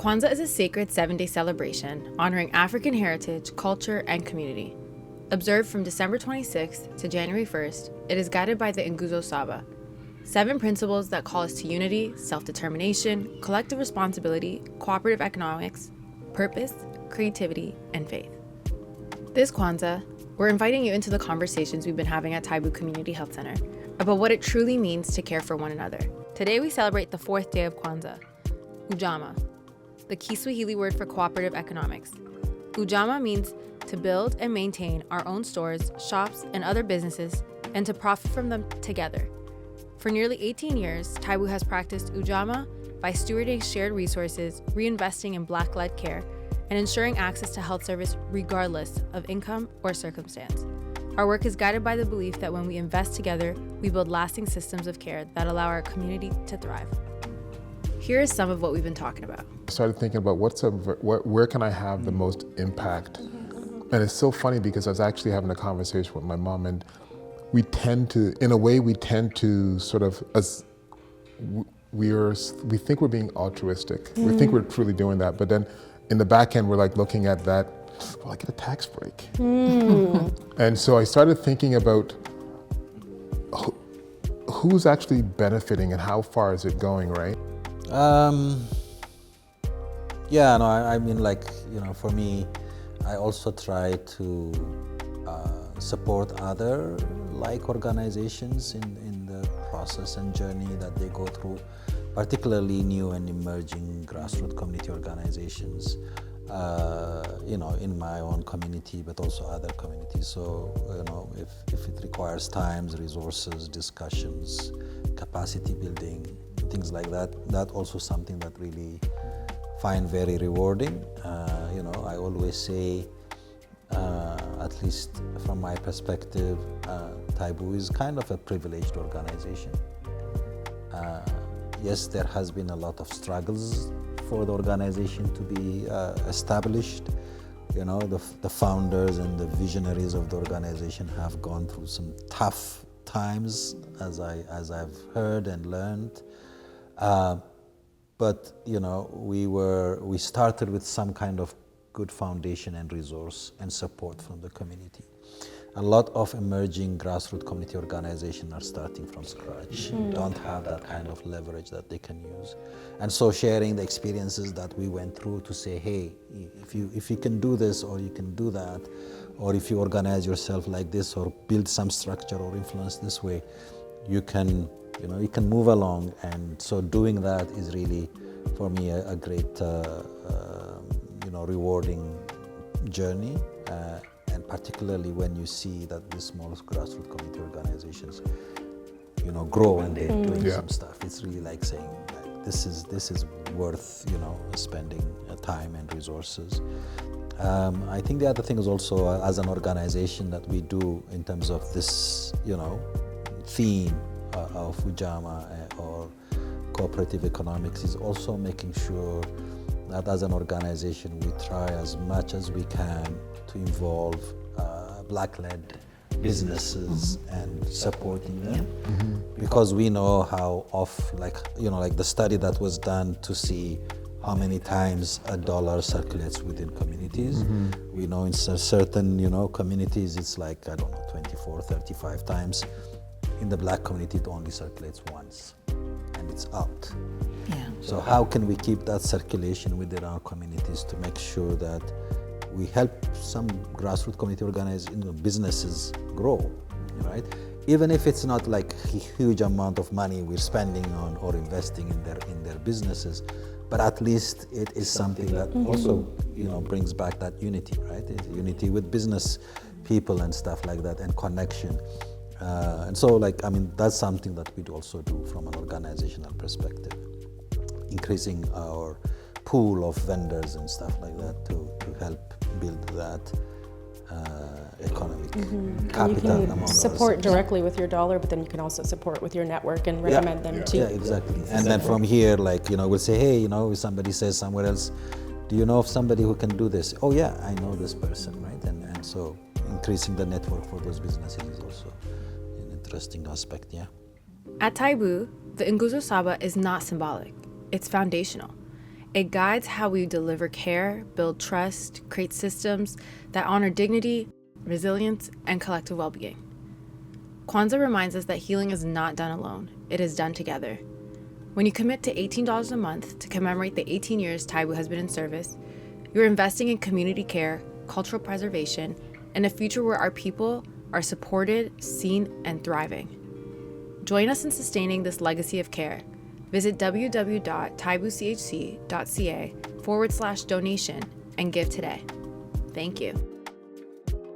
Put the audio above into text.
Kwanzaa is a sacred 7-day celebration honoring African heritage, culture, and community. Observed from December 26th to January 1st, it is guided by the Nguzo Saba, 7 principles that call us to unity, self-determination, collective responsibility, cooperative economics, purpose, creativity, and faith. This Kwanzaa, we're inviting you into the conversations we've been having at TAIBU Community Health Center about what it truly means to care for one another. Today we celebrate the 4th day of Kwanzaa, Ujamaa, the Kiswahili word for cooperative economics. Ujamaa means to build and maintain our own stores, shops, and other businesses, and to profit from them together. For nearly 18 years, TAIBU has practiced Ujamaa by stewarding shared resources, reinvesting in Black-led care, and ensuring access to health service regardless of income or circumstance. Our work is guided by the belief that when we invest together, we build lasting systems of care that allow our community to thrive. Here is some of what we've been talking about. I started thinking about where can I have the most impact? And it's so funny because I was actually having a conversation with my mom, and we tend to sort of, we think we're being altruistic. We think we're truly doing that, but then in the back end, we're like looking at that, well, I get a tax break. And so I started thinking about who's actually benefiting and how far is it going, right? I mean, for me, I also try to support other like organizations in the process and journey that they go through, particularly new and emerging grassroots community organizations, in my own community, but also other communities. So, if it requires times, resources, discussions, capacity building, things like that, that also something that really find very rewarding. I always say, at least from my perspective, TAIBU is kind of a privileged organization. Yes, there has been a lot of struggles for the organization to be established. The founders and the visionaries of the organization have gone through some tough times, as I've heard and learned. But we started with some kind of good foundation and resource and support from the community. A lot of emerging grassroots community organizations are starting from scratch, don't have that kind of leverage that they can use. And so sharing the experiences that we went through to say, hey, if you can do this or you can do that, or if you organize yourself like this or build some structure or influence this way, you can move along. And so doing that is really, for me, a great, rewarding journey. And particularly when you see that these small grassroots community organizations, grow and they're doing some stuff. It's really like saying, this is worth, spending time and resources. I think the other thing is also, as an organization, that we do in terms of this, theme of Ujamaa or cooperative economics, is also making sure that as an organization we try as much as we can to involve Black-led businesses and supporting them, because we know how like the study that was done to see how many times a dollar circulates within communities. We know in certain communities it's like 24, 35 times. In the Black community it only circulates once and it's out. So how can we keep that circulation within our communities to make sure that we help some grassroots community businesses grow, right? Even if it's not like a huge amount of money we're spending on or investing in their businesses, but at least it is something that also brings back that unity, right? Unity with business people and stuff like that, and connection. And so that's something that we'd also do from an organizational perspective, increasing our pool of vendors and stuff like that to help build that economic capital. You can support directly with your dollar, but then you can also support with your network and recommend them to. Yeah, exactly. And then from here, we'll say, hey, if somebody says somewhere else, do you know of somebody who can do this? Oh yeah, I know this person, right? And so increasing the network for those businesses is also an interesting aspect, yeah. At TAIBU, the Nguzo Saba is not symbolic, it's foundational. It guides how we deliver care, build trust, create systems that honor dignity, resilience, and collective well-being. Kwanzaa reminds us that healing is not done alone. It is done together. When you commit to $18 a month to commemorate the 18 years TAIBU has been in service, you're investing in community care, cultural preservation, and a future where our people are supported, seen, and thriving. Join us in sustaining this legacy of care. Visit www.taibuchc.ca/donation and give today. Thank you.